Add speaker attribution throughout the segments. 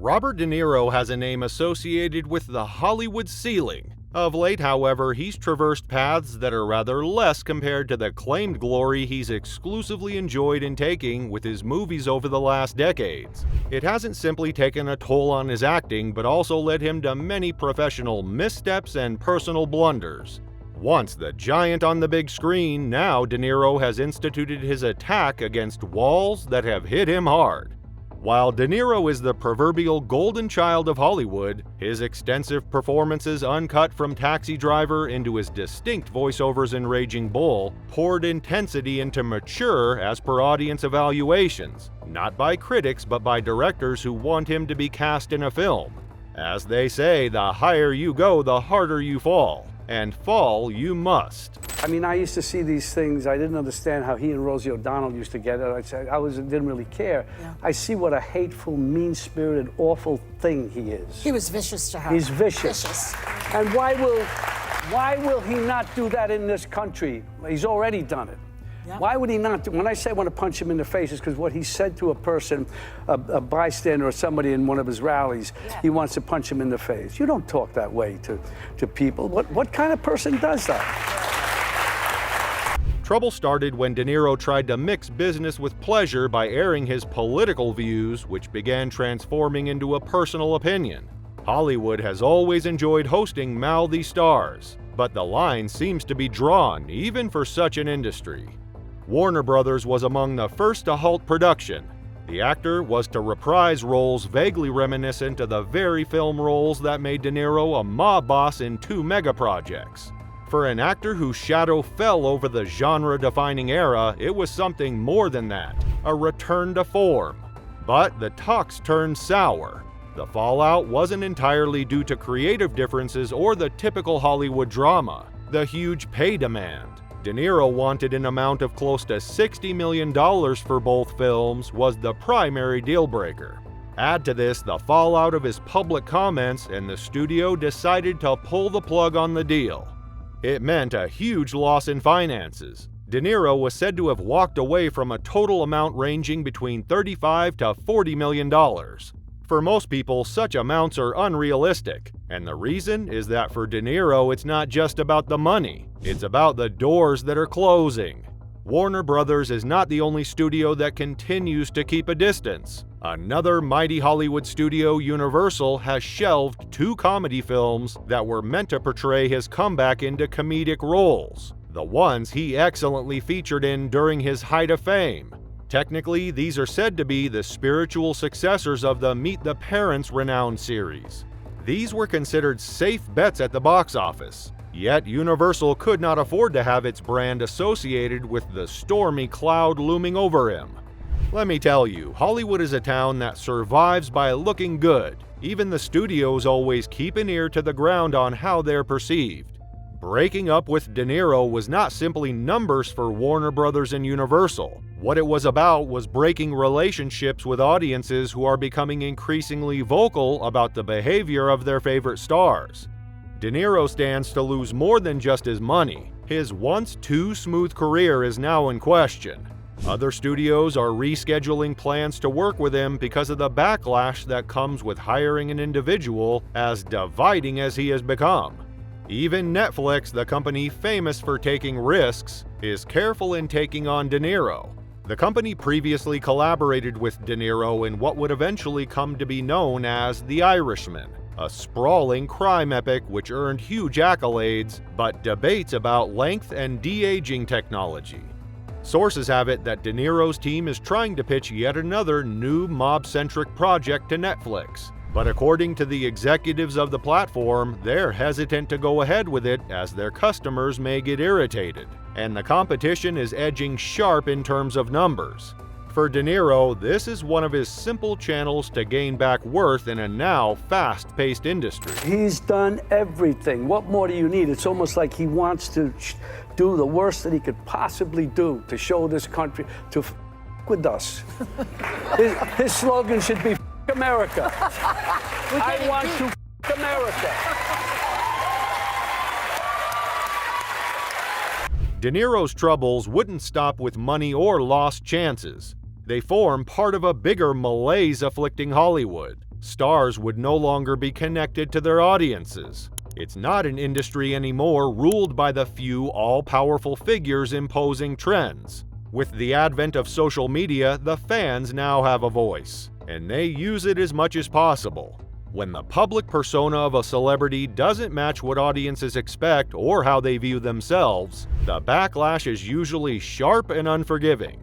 Speaker 1: Robert De Niro has a name associated with the Hollywood ceiling. Of late, however, he's traversed paths that are rather less compared to the claimed glory he's exclusively enjoyed in taking with his movies over the last decades. It hasn't simply taken a toll on his acting, but also led him to many professional missteps and personal blunders. Once the giant on the big screen, now De Niro has instituted his attack against walls that have hit him hard. While De Niro is the proverbial golden child of Hollywood, his extensive performances uncut from Taxi Driver into his distinct voiceovers in Raging Bull poured intensity into mature as per audience evaluations, not by critics but by directors who want him to be cast in a film. As they say, the higher you go, the harder you fall. And fall you must.
Speaker 2: I mean, I used to see these things. I didn't understand how he and Rosie O'Donnell used to get it. Didn't really care. Yeah. I see what a hateful, mean-spirited, awful thing he is.
Speaker 3: He was vicious to her.
Speaker 2: He's vicious. And why will he not do that in this country? He's already done it. Yeah. Why would he not? When I say I want to punch him in the face, it's because what he said to a person, a bystander or somebody in one of his rallies, he wants to punch him in the face. You don't talk that way to people. What kind of person does that?
Speaker 1: Trouble started when De Niro tried to mix business with pleasure by airing his political views, which began transforming into a personal opinion. Hollywood has always enjoyed hosting mouthy stars, but the line seems to be drawn, even for such an industry. Warner Brothers was among the first to halt production. The actor was to reprise roles vaguely reminiscent of the very film roles that made De Niro a mob boss in 2 mega projects. For an actor whose shadow fell over the genre-defining era, it was something more than that, a return to form. But the talks turned sour. The fallout wasn't entirely due to creative differences or the typical Hollywood drama, the huge pay demand. De Niro wanted an amount of close to $60 million for both films was the primary deal breaker. Add to this the fallout of his public comments, and the studio decided to pull the plug on the deal. It meant a huge loss in finances. De Niro was said to have walked away from a total amount ranging between $35 to $40 million. For most people, such amounts are unrealistic, and the reason is that for De Niro, it's not just about the money, it's about the doors that are closing. Warner Brothers is not the only studio that continues to keep a distance. Another mighty Hollywood studio, Universal, has shelved 2 comedy films that were meant to portray his comeback into comedic roles, the ones he excellently featured in during his height of fame. Technically, these are said to be the spiritual successors of the Meet the Parents renowned series. These were considered safe bets at the box office, yet Universal could not afford to have its brand associated with the stormy cloud looming over him. Let me tell you, Hollywood is a town that survives by looking good. Even the studios always keep an ear to the ground on how they're perceived. Breaking up with De Niro was not simply numbers for Warner Brothers and Universal. What it was about was breaking relationships with audiences who are becoming increasingly vocal about the behavior of their favorite stars. De Niro stands to lose more than just his money. His once too smooth career is now in question. Other studios are rescheduling plans to work with him because of the backlash that comes with hiring an individual as dividing as he has become. Even Netflix, the company famous for taking risks, is careful in taking on De Niro. The company previously collaborated with De Niro in what would eventually come to be known as The Irishman, a sprawling crime epic which earned huge accolades, but debates about length and de-aging technology. Sources have it that De Niro's team is trying to pitch yet another new mob-centric project to Netflix. But according to the executives of the platform, they're hesitant to go ahead with it as their customers may get irritated, and the competition is edging sharp in terms of numbers. For De Niro, this is one of his simple channels to gain back worth in a now fast-paced industry.
Speaker 2: He's done everything. What more do you need? It's almost like he wants to do the worst that he could possibly do to show this country to with us. His slogan should be America. I want to America.
Speaker 1: De Niro's troubles wouldn't stop with money or lost chances. They form part of a bigger malaise afflicting Hollywood. Stars would no longer be connected to their audiences. It's not an industry anymore ruled by the few all-powerful figures imposing trends. With the advent of social media, the fans now have a voice, and they use it as much as possible. When the public persona of a celebrity doesn't match what audiences expect or how they view themselves, the backlash is usually sharp and unforgiving.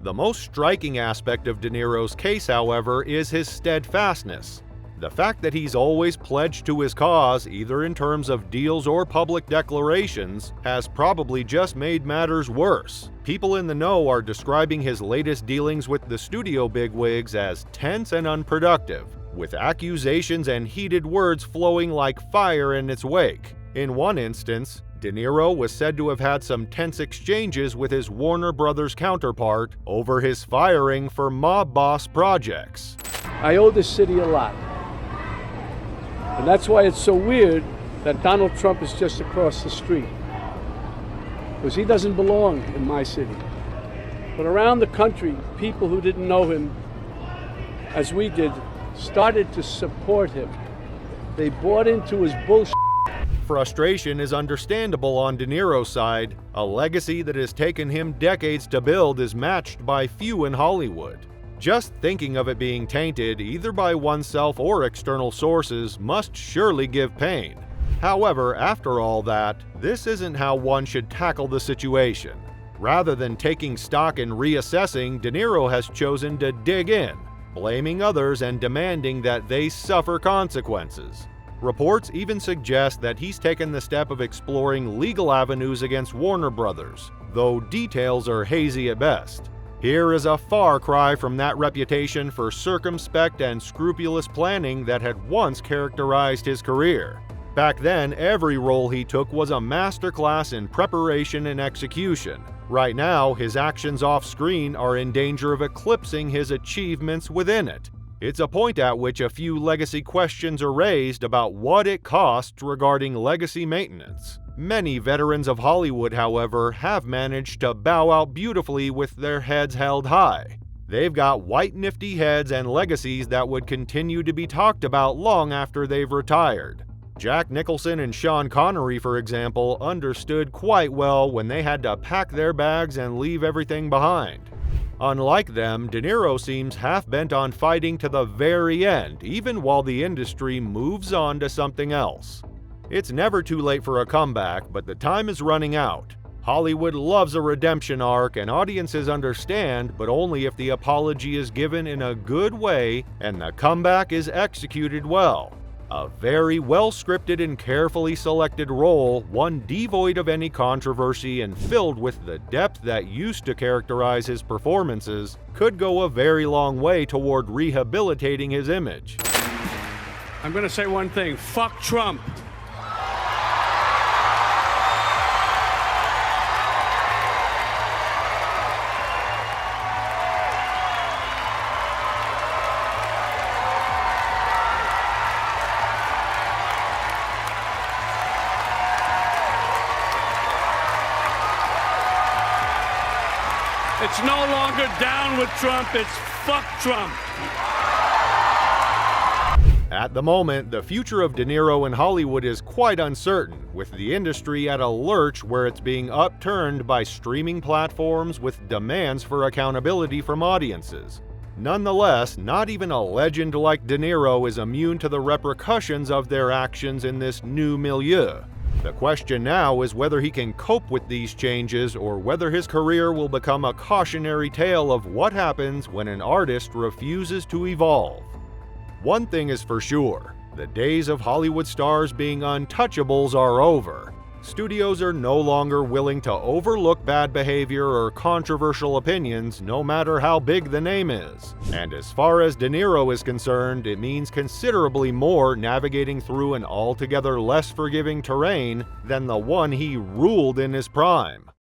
Speaker 1: The most striking aspect of De Niro's case, however, is his steadfastness. The fact that he's always pledged to his cause, either in terms of deals or public declarations, has probably just made matters worse. People in the know are describing his latest dealings with the studio bigwigs as tense and unproductive, with accusations and heated words flowing like fire in its wake. In one instance, De Niro was said to have had some tense exchanges with his Warner Brothers counterpart over his firing for mob boss projects.
Speaker 2: I owe this city a lot. And that's why it's so weird that Donald Trump is just across the street. Because he doesn't belong in my city. But around the country, people who didn't know him, as we did, started to support him. They bought into his bullshit.
Speaker 1: Frustration is understandable on De Niro's side. A legacy that has taken him decades to build is matched by few in Hollywood. Just thinking of it being tainted, either by oneself or external sources, must surely give pain. However, after all that, this isn't how one should tackle the situation. Rather than taking stock and reassessing, De Niro has chosen to dig in, blaming others and demanding that they suffer consequences. Reports even suggest that he's taken the step of exploring legal avenues against Warner Brothers, though details are hazy at best. Here is a far cry from that reputation for circumspect and scrupulous planning that had once characterized his career. Back then, every role he took was a masterclass in preparation and execution. Right now, his actions off-screen are in danger of eclipsing his achievements within it. It's a point at which a few legacy questions are raised about what it costs regarding legacy maintenance. Many veterans of Hollywood, however, have managed to bow out beautifully with their heads held high. They've got white nifty heads and legacies that would continue to be talked about long after they've retired. Jack Nicholson and Sean Connery, for example, understood quite well when they had to pack their bags and leave everything behind. Unlike them, De Niro seems half-bent on fighting to the very end, even while the industry moves on to something else. It's never too late for a comeback, but the time is running out. Hollywood loves a redemption arc, and audiences understand, but only if the apology is given in a good way and the comeback is executed well. A very well-scripted and carefully selected role, one devoid of any controversy and filled with the depth that used to characterize his performances, could go a very long way toward rehabilitating his image.
Speaker 2: I'm going to say one thing. Fuck Trump. It's no longer down with Trump, it's fuck Trump.
Speaker 1: At the moment, the future of De Niro in Hollywood is quite uncertain, with the industry at a lurch where it's being upturned by streaming platforms with demands for accountability from audiences. Nonetheless, not even a legend like De Niro is immune to the repercussions of their actions in this new milieu. The question now is whether he can cope with these changes or whether his career will become a cautionary tale of what happens when an artist refuses to evolve. One thing is for sure, the days of Hollywood stars being untouchables are over. Studios are no longer willing to overlook bad behavior or controversial opinions, no matter how big the name is. And as far as De Niro is concerned, it means considerably more navigating through an altogether less forgiving terrain than the one he ruled in his prime.